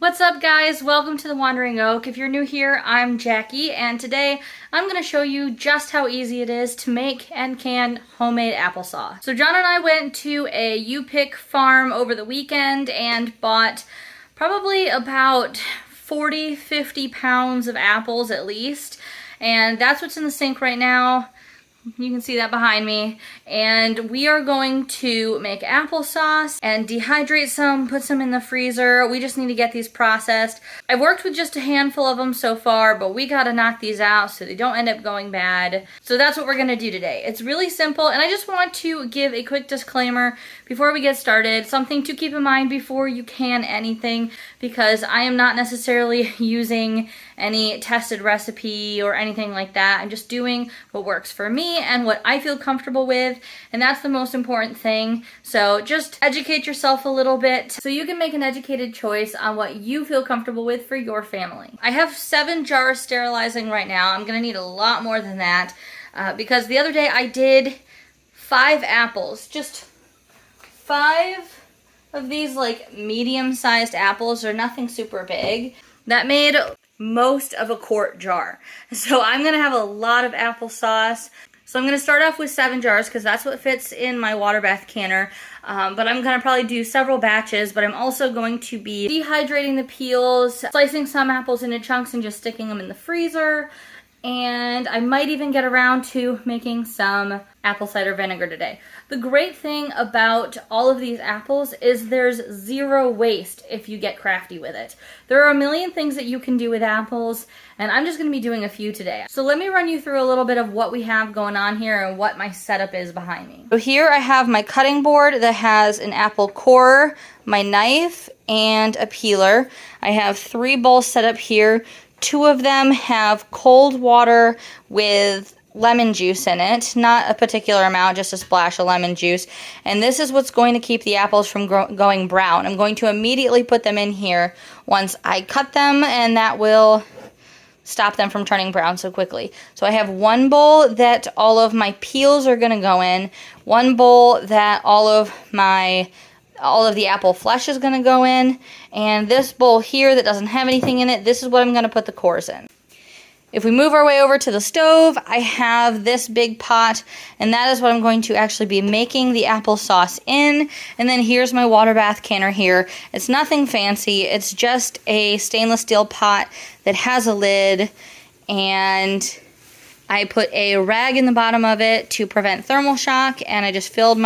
What's up, guys? Welcome to the Wandering Oak. If you're new here, I'm Jackie, and today I'm going to show you just how easy it is to make and can homemade applesauce. So John and I went to a U-Pick farm over the weekend and bought probably about 40-50 pounds of apples at least, and that's what's in the sink right now. You can see that behind me. And we are going to make applesauce and dehydrate some, put some in the freezer. We just need to get these processed. I've worked with just a handful of them so far, but we gotta knock these out so they don't end up going bad. So that's what we're gonna do today. It's really simple, and I just want to give a quick disclaimer before we get started, something to keep in mind before you can anything, because I am not necessarily using any tested recipe or anything like that. I'm just doing what works for me and what I feel comfortable with, and that's the most important thing. So just educate yourself a little bit so you can make an educated choice on what you feel comfortable with for your family. I have 7 jars sterilizing right now. I'm gonna need a lot more than that because the other day I did 5 apples, just 5 of these like medium-sized apples, or nothing super big. That made most of a quart jar. So I'm gonna have a lot of applesauce. So I'm gonna start off with 7 jars because that's what fits in my water bath canner. But I'm gonna probably do several batches, but I'm also going to be dehydrating the peels, slicing some apples into chunks and just sticking them in the freezer. And I might even get around to making some apple cider vinegar today. The great thing about all of these apples is there's 0 waste if you get crafty with it. There are a million things that you can do with apples, and I'm just going to be doing a few today. So let me run you through a little bit of what we have going on here and what my setup is behind me. So here I have my cutting board that has an apple core, my knife, and a peeler. I have 3 bowls set up here. 2 of them have cold water with lemon juice in it, not a particular amount, just a splash of lemon juice. And this is what's going to keep the apples from going brown. I'm going to immediately put them in here once I cut them, and that will stop them from turning brown so quickly. So I have 1 bowl that all of my peels are going to go in, 1 bowl that all of the apple flesh is going to go in, and this bowl here that doesn't have anything in it, this is what I'm going to put the cores in. If we move our way over to the stove, I have this big pot, and that is what I'm going to actually be making the applesauce in. And then here's my water bath canner here. It's nothing fancy. It's just a stainless steel pot that has a lid, and I put a rag in the bottom of it to prevent thermal shock, and I just filled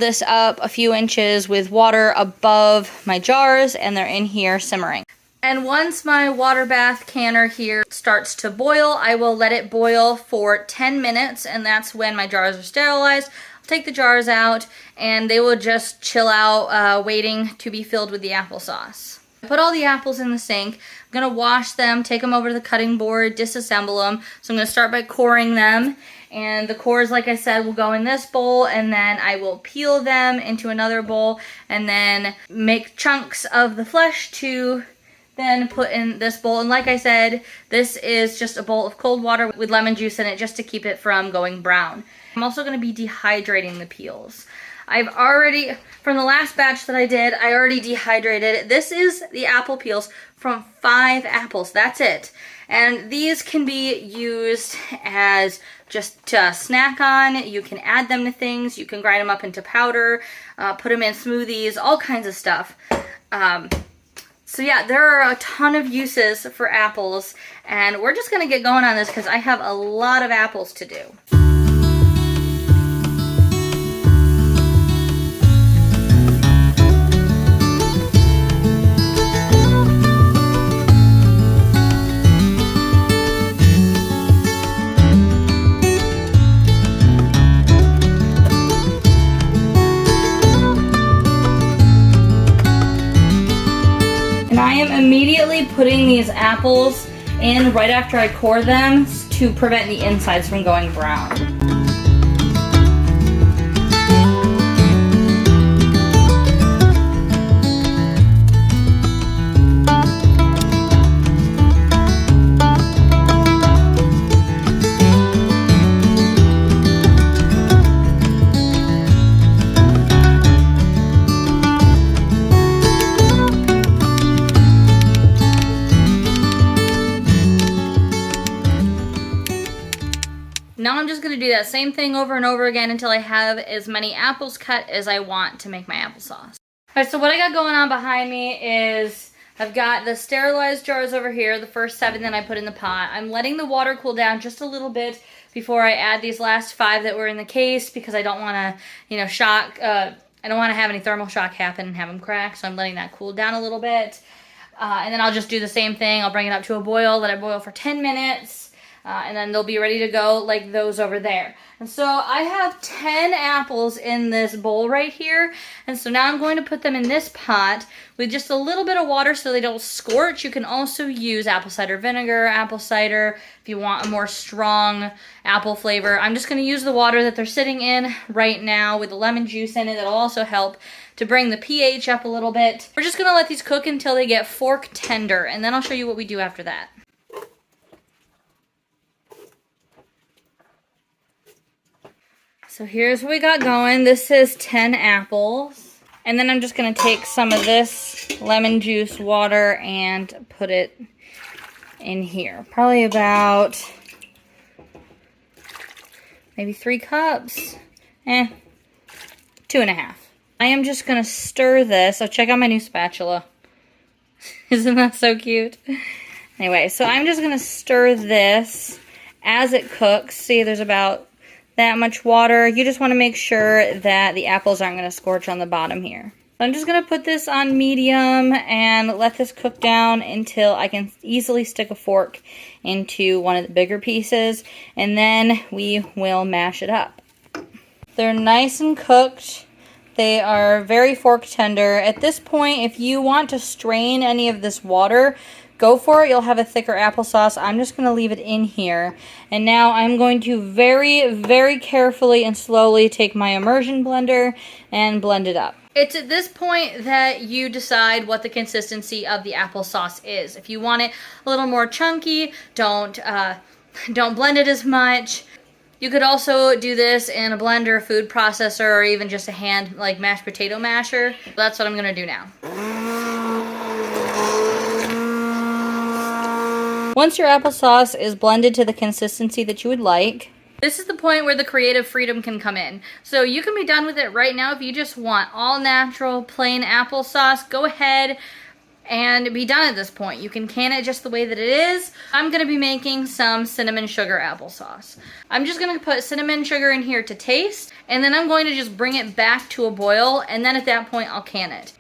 this up a few inches with water above my jars, and they're in here simmering. And once my water bath canner here starts to boil, I will let it boil for 10 minutes, and that's when my jars are sterilized. I'll take the jars out, and they will just chill out, waiting to be filled with the applesauce. I put all the apples in the sink. I'm going to wash them, take them over to the cutting board, disassemble them. So I'm going to start by coring them. And the cores, like I said, will go in this bowl, and then I will peel them into another bowl, and then make chunks of the flesh to then put in this bowl. And like I said, this is just a bowl of cold water with lemon juice in it just to keep it from going brown. I'm also going to be dehydrating the peels. I've already, from the last batch that I did, I already dehydrated. This is the apple peels from 5 apples. That's it. And these can be used as just to snack on. You can add them to things. You can grind them up into powder, put them in smoothies, all kinds of stuff. So yeah, there are a ton of uses for apples, and we're just going to get going on this because I have a lot of apples to do. I am immediately putting these apples in right after I core them to prevent the insides from going brown. Now I'm just going to do that same thing over and over again until I have as many apples cut as I want to make my applesauce. Alright, so what I got going on behind me is I've got the sterilized jars over here, the first 7 that I put in the pot. I'm letting the water cool down just a little bit before I add these last 5 that were in the case because I don't want to, you know, I don't want to have any thermal shock happen and have them crack, so I'm letting that cool down a little bit. And then I'll just do the same thing. I'll bring it up to a boil, let it boil for 10 minutes, and then they'll be ready to go like those over there. And so I have 10 apples in this bowl right here, and so now I'm going to put them in this pot with just a little bit of water so they don't scorch. You can also use apple cider vinegar, apple cider, if you want a more strong apple flavor. I'm just going to use the water that they're sitting in right now with the lemon juice in it. That'll also help to bring the pH up a little bit. We're just going to let these cook until they get fork tender, and then I'll show you what we do after that. So here's what we got going. This is 10 apples. And then I'm just going to take some of this lemon juice water and put it in here. Probably about maybe 3 cups. 2.5. I am just going to stir this. So check out my new spatula. Isn't that so cute? Anyway, so I'm just going to stir this as it cooks. See, there's about that much water. You just want to make sure that the apples aren't going to scorch on the bottom here. So I'm just going to put this on medium and let this cook down until I can easily stick a fork into one of the bigger pieces, and then we will mash it up. They're nice and cooked. They are very fork tender. At this point, if you want to strain any of this water, go for it. You'll have a thicker applesauce. I'm just going to leave it in here. And now I'm going to very, very carefully and slowly take my immersion blender and blend it up. It's at this point that you decide what the consistency of the applesauce is. If you want it a little more chunky, don't blend it as much. You could also do this in a blender, food processor, or even just a hand, like mashed potato masher. That's what I'm going to do now. Once your applesauce is blended to the consistency that you would like, this is the point where the creative freedom can come in. So you can be done with it right now if you just want all natural, plain applesauce. Go ahead and be done at this point. You can can it just the way that it is. I'm going to be making some cinnamon sugar applesauce. I'm just going to put cinnamon sugar in here to taste, and then I'm going to just bring it back to a boil, and then at that point I'll can it.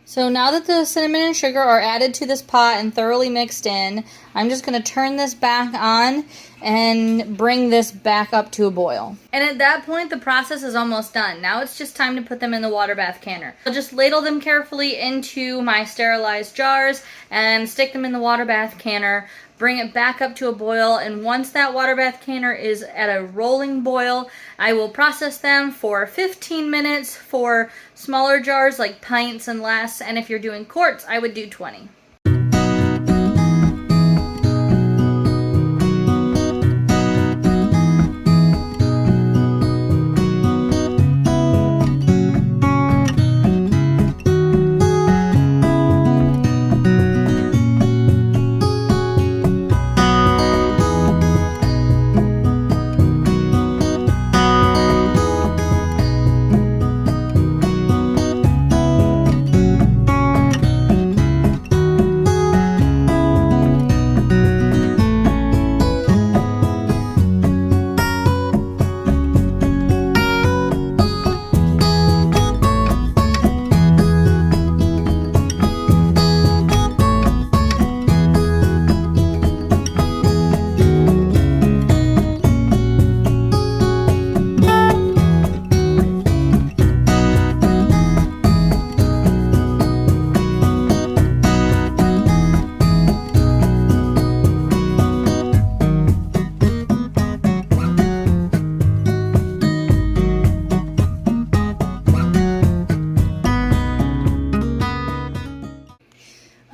So now that the cinnamon and sugar are added to this pot and thoroughly mixed in, I'm just going to turn this back on and bring this back up to a boil. And at that point, the process is almost done. Now it's just time to put them in the water bath canner. I'll just ladle them carefully into my sterilized jars and stick them in the water bath canner. Bring it back up to a boil, and once that water bath canner is at a rolling boil, I will process them for 15 minutes for smaller jars like pints and less, and if you're doing quarts, I would do 20.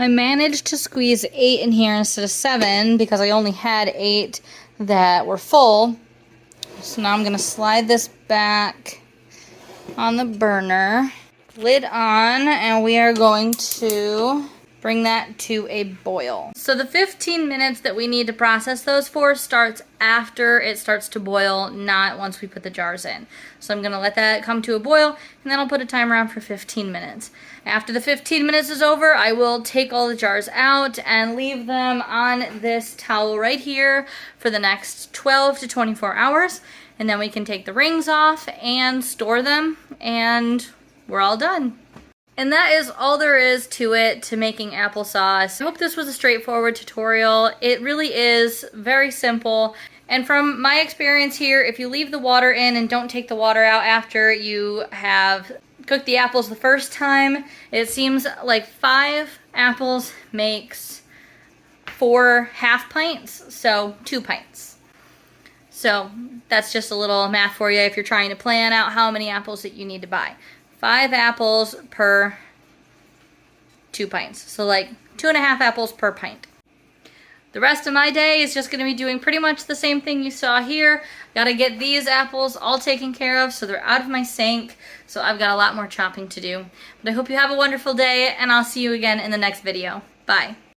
I managed to squeeze 8 in here instead of 7 because I only had 8 that were full. So now I'm gonna slide this back on the burner, lid on, and we are going to bring that to a boil. So the 15 minutes that we need to process those for starts after it starts to boil, not once we put the jars in. So I'm gonna let that come to a boil, and then I'll put a timer on for 15 minutes. After the 15 minutes is over, I will take all the jars out and leave them on this towel right here for the next 12 to 24 hours. And then we can take the rings off and store them, and we're all done. And that is all there is to it, to making applesauce. I hope this was a straightforward tutorial. It really is very simple. And from my experience here, if you leave the water in and don't take the water out after you have cooked the apples the first time, it seems like 5 apples makes 4 half pints, so 2 pints. So that's just a little math for you if you're trying to plan out how many apples that you need to buy. 5 apples per 2 pints. So like 2.5 apples per pint. The rest of my day is just gonna be doing pretty much the same thing you saw here. Gotta get these apples all taken care of so they're out of my sink. So I've got a lot more chopping to do. But I hope you have a wonderful day, and I'll see you again in the next video. Bye.